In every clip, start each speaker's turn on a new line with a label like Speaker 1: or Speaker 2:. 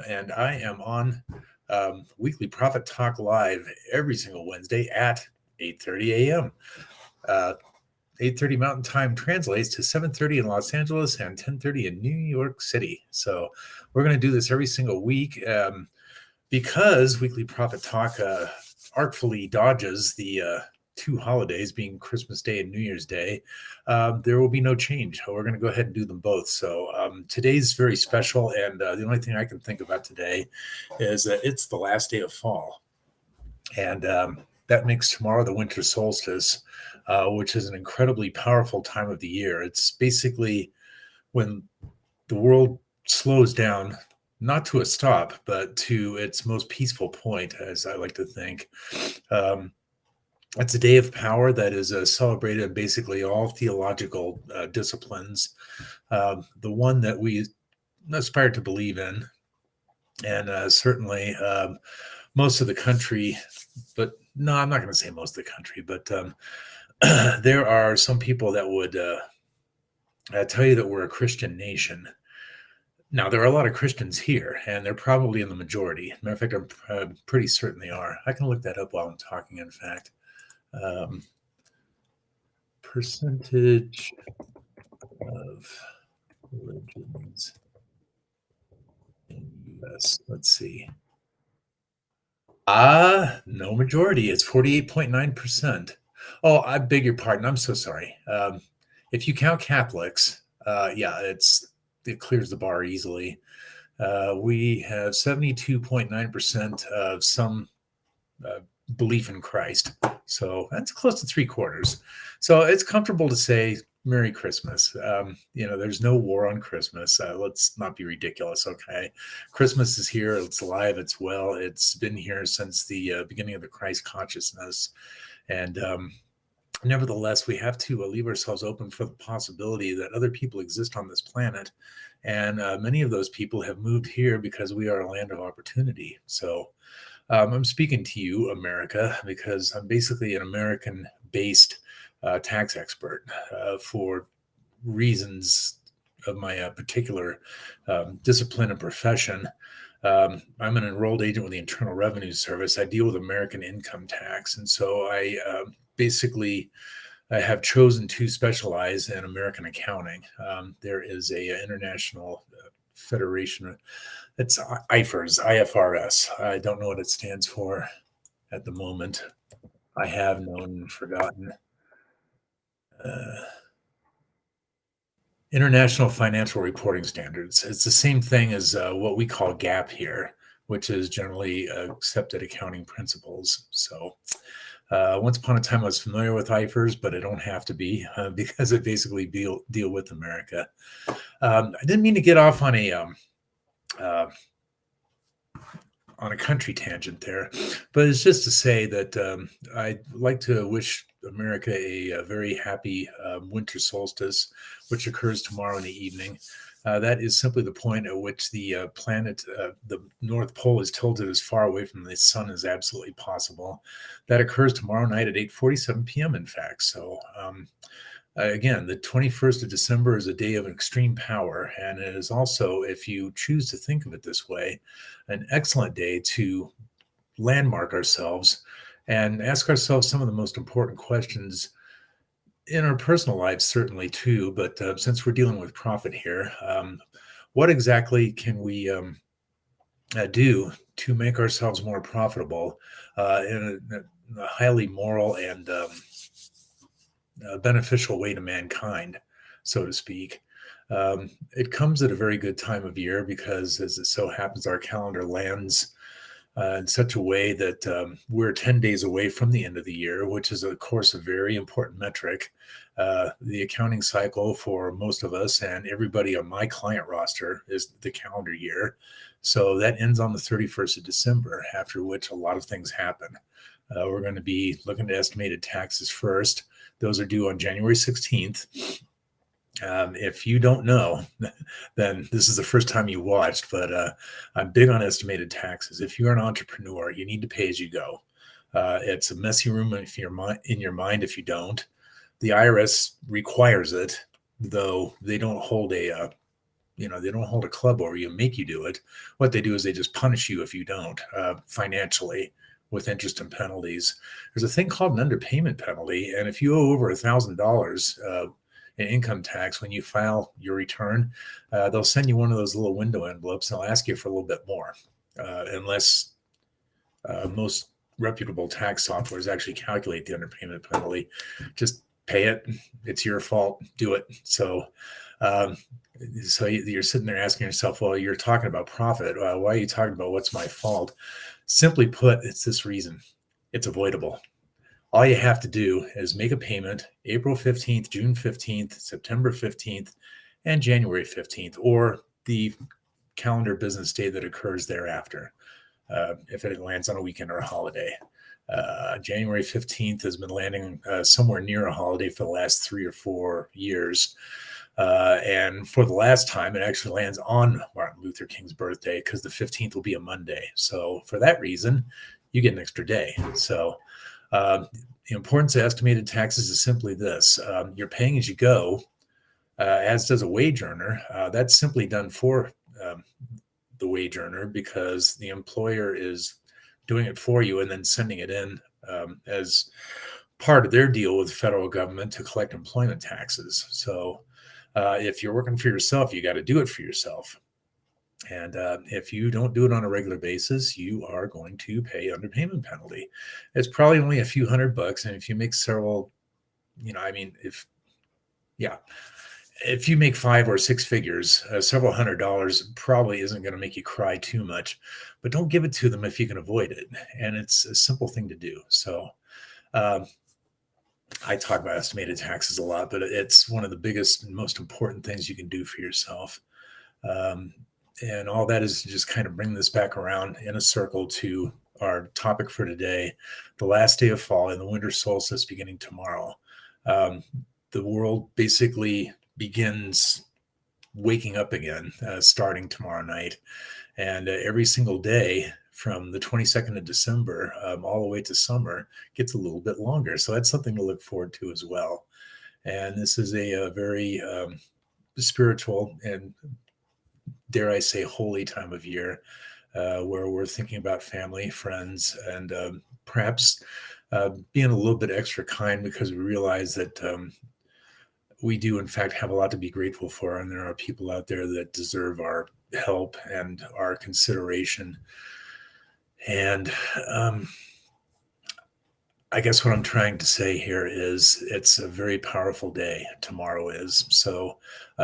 Speaker 1: And I am on Weekly Profit Talk Live every single Wednesday at 8:30 a.m. Uh, 8:30 Mountain Time translates to 7:30 in Los Angeles and 10:30 in New York City. So we're going to do this every single week because Weekly Profit Talk artfully dodges the two holidays, being Christmas Day and New Year's Day. There will be no change. We're going to go ahead and do them both. So today's very special, and the only thing I can think about today is that it's the last day of fall, and that makes tomorrow the Winter Solstice, which is an incredibly powerful time of the year. It's basically when the world slows down, not to a stop, but to its most peaceful point, as I like to think. Um, it's a day of power that is celebrated in basically all theological disciplines. The one that we aspire to believe in, and certainly most of the country, but no, I'm not going to say most of the country, but there are some people that would tell you that we're a Christian nation. Now, there are a lot of Christians here, and they're probably in the majority. Matter of fact, I'm pretty certain they are. I can look that up while I'm talking, in fact. Percentage of religions in U.S. Let's see. No majority. It's 48.9%. Oh, I beg your pardon. I'm so sorry. If you count Catholics, yeah, it clears the bar easily. We have 72.9% of some belief in Christ. So that's close to 3/4. So it's comfortable to say Merry Christmas. There's no war on Christmas. Let's not be ridiculous, okay? Christmas is here. It's alive. It's well. It's been here since the beginning of the Christ consciousness. And nevertheless, we have to leave ourselves open for the possibility that other people exist on this planet. And many of those people have moved here because we are a land of opportunity. So I'm speaking to you, America, because I'm basically an American-based tax expert for reasons of my particular discipline and profession. I'm an enrolled agent with the Internal Revenue Service. I deal with American income tax, and so I have chosen to specialize in American accounting. There is a international federation. It's IFRS. I don't know what it stands for at the moment. I have known and forgotten. International Financial Reporting Standards. It's the same thing as what we call GAAP here, which is generally accepted accounting principles. So once upon a time, I was familiar with IFRS, but I don't have to be because it basically deal with America. I didn't mean to get off on a country tangent there, but it's just to say that I'd like to wish America a very happy winter solstice, which occurs tomorrow in the evening. That is simply the point at which the planet, the North Pole, is tilted as far away from the sun as absolutely possible. That occurs tomorrow night at 8:47 p.m., in fact. So again, the 21st of December is a day of extreme power, and it is also, if you choose to think of it this way, an excellent day to landmark ourselves and ask ourselves some of the most important questions in our personal lives, certainly too. But since we're dealing with profit here, what exactly can we do to make ourselves more profitable in a highly moral and beneficial way to mankind, so to speak? It comes at a very good time of year because, as it so happens, our calendar lands in such a way that we're 10 days away from the end of the year, which is, of course, a very important metric. The accounting cycle for most of us and everybody on my client roster is the calendar year. So that ends on the 31st of December, after which a lot of things happen. We're going to be looking at estimated taxes first. Those are due on January 16th. If you don't know, then this is the first time you watched, but I'm big on estimated taxes. If you're an entrepreneur, you need to pay as you go. It's a messy room in your mind if you don't. The IRS requires it, though they don't hold a they don't hold a club over you and make you do it. What they do is they just punish you if you don't, financially, with interest and penalties. There's a thing called an underpayment penalty, and if you owe over $1,000 in income tax when you file your return, they'll send you one of those little window envelopes, and they'll ask you for a little bit more, unless most reputable tax softwares actually calculate the underpayment penalty. Just pay it. It's your fault. Do it. So you're sitting there asking yourself, well, you're talking about profit. Why are you talking about what's my fault? Simply put, it's this reason. It's avoidable. All you have to do is make a payment April 15th, June 15th, September 15th, and January 15th, or the calendar business day that occurs thereafter, if it lands on a weekend or a holiday. January 15th has been landing somewhere near a holiday for the last 3 or 4 years. And for the last time, it actually lands on Martin Luther King's birthday, because the 15th will be a Monday. So for that reason, you get an extra day. So the importance of estimated taxes is simply this. You're paying as you go, as does a wage earner. That's simply done for the wage earner, because the employer is doing it for you and then sending it in as part of their deal with the federal government to collect employment taxes. So if you're working for yourself, you got to do it for yourself. And if you don't do it on a regular basis, you are going to pay underpayment penalty. It's probably only a few $100. And if you make several, if you make 5 or 6 figures, several $100 probably isn't going to make you cry too much, but don't give it to them if you can avoid it. And it's a simple thing to do. So I talk about estimated taxes a lot, but it's one of the biggest and most important things you can do for yourself. And all that is to just kind of bring this back around in a circle to our topic for today, the last day of fall and the winter solstice beginning tomorrow. The world basically begins waking up again, starting tomorrow night. And every single day from the 22nd of December all the way to summer gets a little bit longer. So that's something to look forward to as well. And this is a very spiritual and, dare I say, holy time of year, where we're thinking about family, friends, and perhaps being a little bit extra kind, because we realize that we do, in fact, have a lot to be grateful for. And there are people out there that deserve our help and our consideration. And I guess what I'm trying to say here is it's a very powerful day. Tomorrow is. So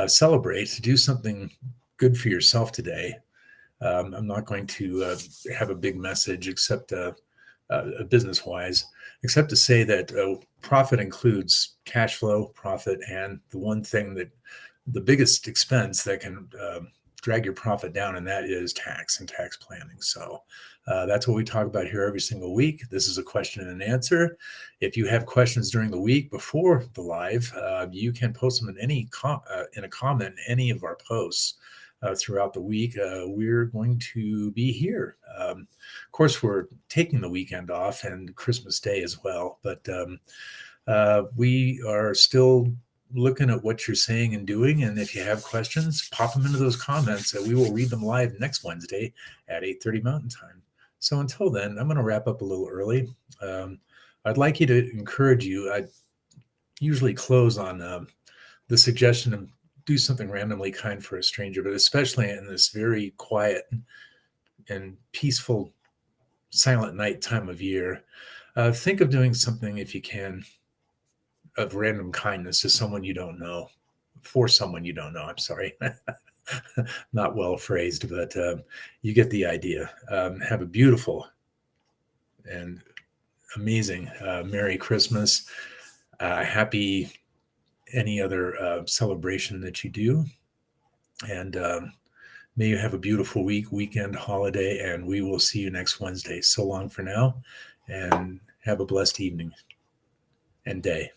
Speaker 1: celebrate, do something good for yourself today. I'm not going to have a big message except business-wise, except to say that profit includes cash flow, profit, and the one thing that the biggest expense that can drag your profit down, and that is tax and tax planning. So that's what we talk about here every single week. This is a question and answer. If you have questions during the week before the live, you can post them in a comment in any of our posts throughout the week. We're going to be here. Of course, we're taking the weekend off and Christmas Day as well, but we are still looking at what you're saying and doing. And if you have questions, pop them into those comments, and we will read them live next Wednesday at 8:30 Mountain Time. So until then, I'm going to wrap up a little early. I'd like you to encourage you. I usually close on the suggestion of do something randomly kind for a stranger, but especially in this very quiet and peaceful, silent night time of year, think of doing something, if you can, of random kindness to someone you don't know, for someone you don't know. I'm sorry. Not well phrased, but you get the idea. Have a beautiful and amazing Merry Christmas. Happy any other celebration that you do. And may you have a beautiful weekend, holiday, and we will see you next Wednesday. So long for now, and have a blessed evening and day.